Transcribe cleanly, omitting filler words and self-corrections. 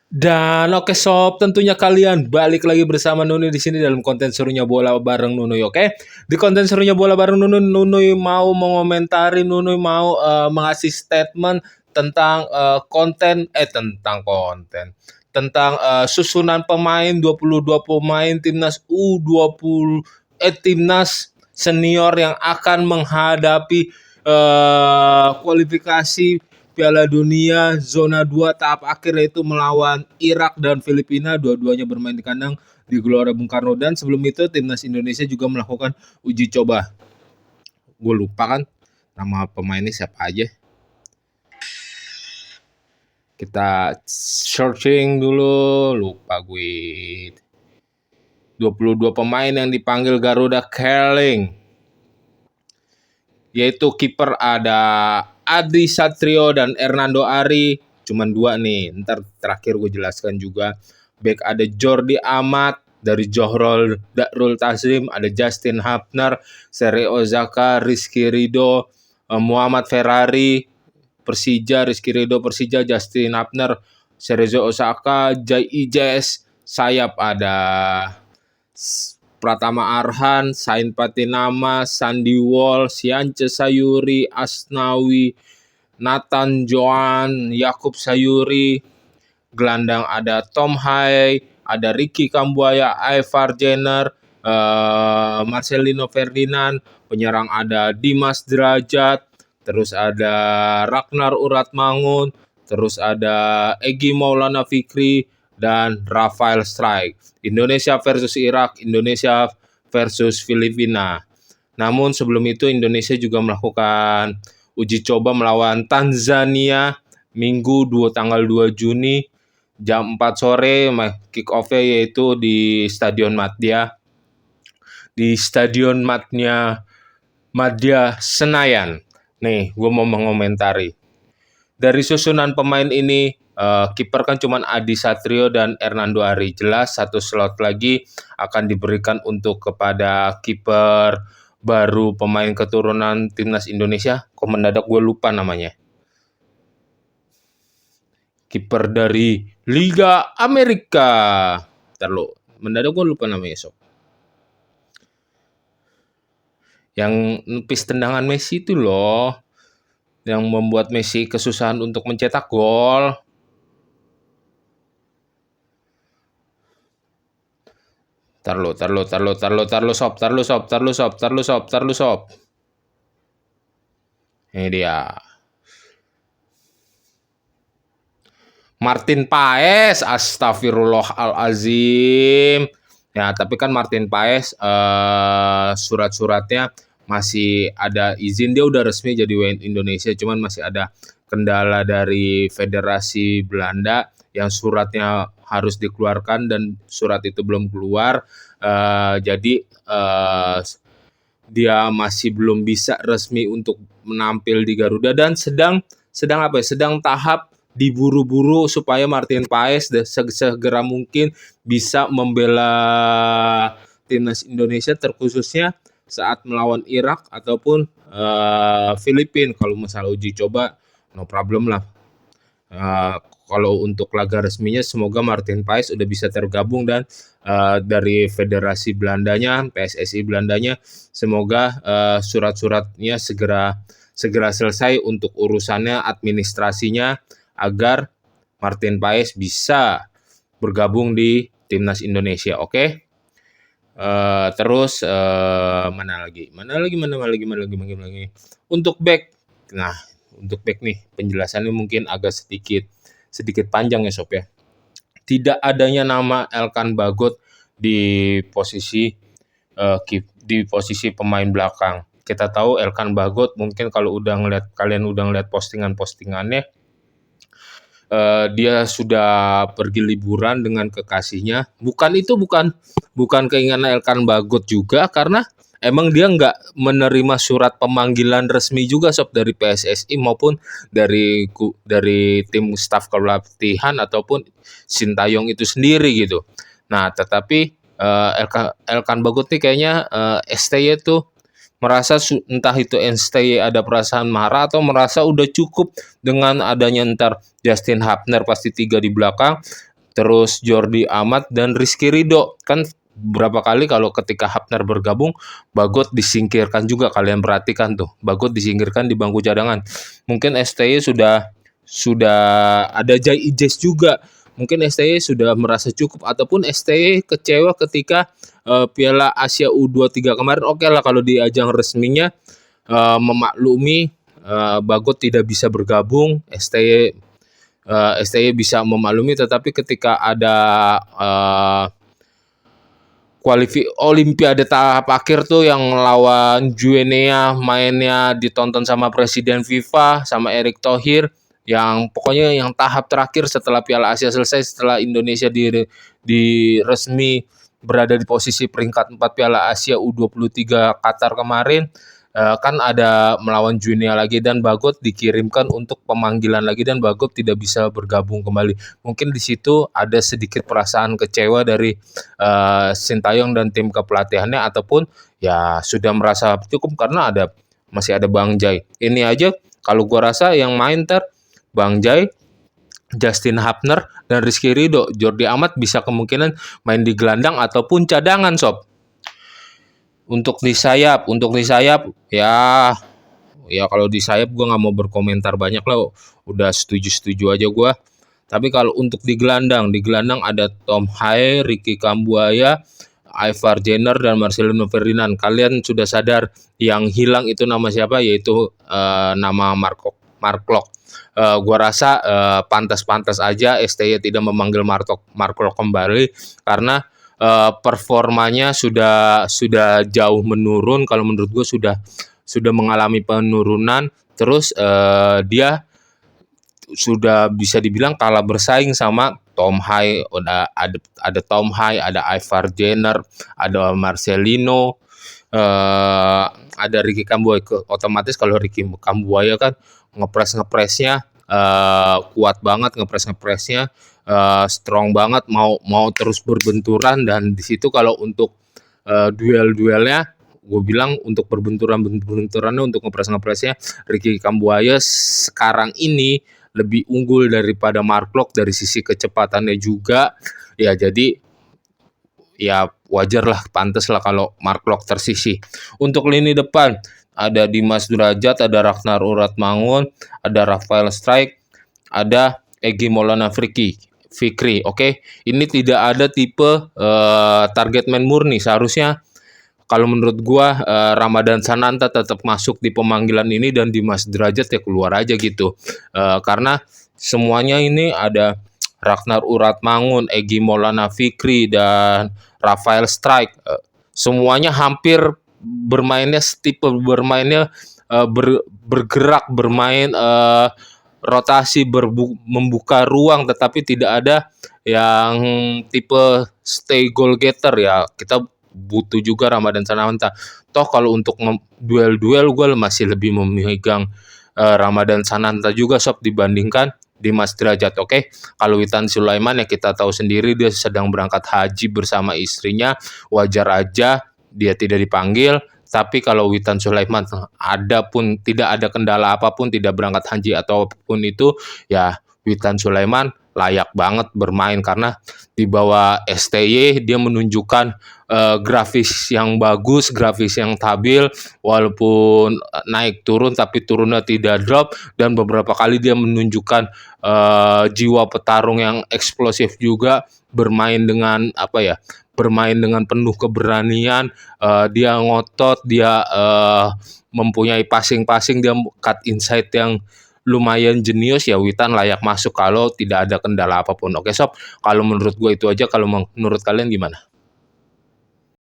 Dan oke sob, tentunya kalian balik lagi bersama Nunu di sini dalam konten serunya bola bareng Nunuy, oke? Di konten serunya bola bareng Nunuy mau mengomentari, Nunuy mau mengasih statement tentang tentang susunan pemain 22 pemain timnas U20 timnas senior yang akan menghadapi kualifikasi Piala Dunia zona 2 tahap akhir, yaitu melawan Irak dan Filipina. Dua-duanya bermain di kandang di Gelora Bung Karno. Dan sebelum itu timnas Indonesia juga melakukan uji coba. Gue lupa kan nama pemainnya siapa aja. Kita searching dulu, lupa gue. 22 pemain yang dipanggil Garuda Kerling, yaitu kiper ada Adi Satrio dan Hernando Ari. Cuman 2 nih, ntar terakhir gue jelaskan juga. Back ada Jordi Amat, dari Johor Darul Taslim ada Justin Hapner, Seri Ozaka, Rizky Ridho, Muhammad Ferrari Persija, Rizky Ridho Persija, Justin Hapner Cerezo Osaka, Jai Ijes. Sayap ada Pratama Arhan, Sain Patinama, Sandi Wall, Siance Sayuri, Asnawi, Nathan Joan, Yakub Sayuri. Gelandang ada Tom Hai, ada Ricky Kambuaya, Ivar Jenner, Marcelino Ferdinand. Penyerang ada Dimas Derajat, terus ada Ragnar Uratmangun, terus ada Egy Maulana Fikri, dan Rafael Strike. Indonesia versus Irak, Indonesia versus Filipina. Namun sebelum itu Indonesia juga melakukan uji coba melawan Tanzania Minggu tanggal 2 Juni jam 4 sore. Kick off-nya yaitu di Stadion Madia. Di Stadion Madia Senayan. Nih, gue mau mengomentari. Dari susunan pemain ini, kiper kan cuma Adi Satrio dan Hernando Ari. Jelas satu slot lagi akan diberikan untuk kepada kiper baru pemain keturunan timnas Indonesia. Kok mendadak gue lupa namanya. Kiper dari Liga Amerika. Ntar lo, mendadak gue lupa namanya sob. Yang nepis tendangan Messi itu loh, yang membuat Messi kesusahan untuk mencetak gol. Tarlo sob. Ini dia. Martin Paes, astagfirullahalazim. Ya, tapi kan Martin Paes surat-suratnya masih ada izin, dia udah resmi jadi WNI Indonesia, cuman masih ada kendala dari Federasi Belanda yang suratnya harus dikeluarkan dan surat itu belum keluar. Jadi dia masih belum bisa resmi untuk menampil di Garuda dan sedang tahap diburu-buru supaya Martin Paes segera mungkin bisa membela timnas Indonesia, terkhususnya saat melawan Irak ataupun Filipina. Kalau masalah uji coba no problem lah. Kalau untuk laga resminya semoga Martin Paes udah bisa tergabung, dan dari Federasi Belandanya, PSSI Belandanya, semoga surat-suratnya segera selesai untuk urusannya administrasinya agar Martin Paes bisa bergabung di timnas Indonesia. Oke? Terus mana lagi? Untuk back. Nah, untuk back nih penjelasannya mungkin agak sedikit panjang ya sob ya. Tidak adanya nama Elkan Bagot di posisi pemain belakang. Kita tahu Elkan Bagot mungkin kalau kalian udah ngeliat postingannya, dia sudah pergi liburan dengan kekasihnya. Bukan keinginan Elkan Bagot juga, karena emang dia nggak menerima surat pemanggilan resmi juga sob dari PSSI maupun dari tim staf pelatihan ataupun Sintayong itu sendiri gitu. Nah, tetapi Elkan Bagot nih kayaknya STY tuh merasa entah itu STY ada perasaan marah atau merasa udah cukup dengan adanya ntar Justin Hapner pasti 3 di belakang, terus Jordi Amat dan Rizky Ridho. Kan berapa kali kalau ketika Hapner bergabung, Bagot disingkirkan juga, kalian perhatikan tuh. Bagot disingkirkan di bangku cadangan. Mungkin STY sudah ada Jai Ijes juga. Mungkin STY sudah merasa cukup, ataupun STY kecewa ketika Piala Asia U23 kemarin. Oke lah kalau di ajang resminya memaklumi Bagot tidak bisa bergabung, STY bisa memaklumi, tetapi ketika ada Olimpiade tahap akhir tuh yang lawan Guinea, mainnya ditonton sama Presiden FIFA sama Erick Thohir, yang pokoknya yang tahap terakhir setelah Piala Asia selesai, setelah Indonesia di resmi berada di posisi peringkat 4 Piala Asia U23 Qatar kemarin. Kan ada melawan Guinea lagi, dan Bagot dikirimkan untuk pemanggilan lagi, dan Bagot tidak bisa bergabung kembali. Mungkin di situ ada sedikit perasaan kecewa dari Sintayong dan tim kepelatihannya, ataupun ya sudah merasa cukup karena masih ada Bang Jai. Ini aja kalau gua rasa yang main Bang Jai, Justin Hapner, dan Rizky Ridho. Jordi Amat bisa kemungkinan main di gelandang ataupun cadangan, sob. Untuk di sayap ya kalau di sayap gue nggak mau berkomentar banyak lah, udah setuju aja gue. Tapi kalau untuk di gelandang ada Tom Haye, Ricky Kambuaya, Ivar Jenner, dan Marcelino Ferdinand. Kalian sudah sadar yang hilang itu nama siapa? Yaitu nama Mark Locke. Gua rasa pantas-pantas aja STY tidak memanggil Mark Locke kembali, karena performanya sudah jauh menurun. Kalau menurut gue sudah mengalami penurunan. Terus dia sudah bisa dibilang kalah bersaing sama Tom Haye. Ada Tom Haye, ada Ivar Jenner, ada Marcelino, ada Ricky Kambuaya. Otomatis kalau Ricky Kambuaya kan ngepresnya kuat banget, ngepresnya strong banget, mau terus berbenturan. Dan di situ kalau untuk duel-duelnya, gue bilang untuk berbenturannya, untuk ngepresnya Ricky Kambuaya sekarang ini lebih unggul daripada Mark Locke dari sisi kecepatannya juga. Ya jadi ya wajar lah, pantas lah kalau Mark Locke tersisih. Untuk lini depan ada Dimas Derajat, ada Ragnar Uratmangun, ada Rafael Strijk, ada Egy Maulana Fikri. Oke. Ini tidak ada tipe target man murni. Seharusnya kalau menurut gua Ramadan Sananta tetap masuk di pemanggilan ini, dan Dimas Derajat ya keluar aja gitu. Karena semuanya ini ada Ragnar Uratmangun, Egy Maulana Fikri, dan Rafael Strijk. Semuanya hampir bermainnya bergerak, bermain rotasi, membuka ruang, tetapi tidak ada yang tipe stay goal getter. Ya kita butuh juga Ramadan Sananta. Toh kalau untuk duel-duel gue masih lebih memegang Ramadan Sananta juga, sob, dibandingkan Dimas Derajat. Oke. Kalau Witan Sulaiman ya kita tahu sendiri, dia sedang berangkat haji bersama istrinya, wajar aja dia tidak dipanggil. Tapi kalau Witan Sulaiman tidak ada kendala apapun, tidak berangkat haji ataupun itu, ya Witan Sulaiman layak banget bermain, karena di bawah STY dia menunjukkan grafis yang bagus, grafis yang stabil, walaupun naik turun tapi turunnya tidak drop, dan beberapa kali dia menunjukkan jiwa petarung yang eksplosif juga, bermain dengan penuh keberanian. Dia ngotot, dia mempunyai passing, dia cut inside yang lumayan jenius. Ya Witan layak masuk kalau tidak ada kendala apapun. Oke sob, kalau menurut gue itu aja. Kalau menurut kalian gimana?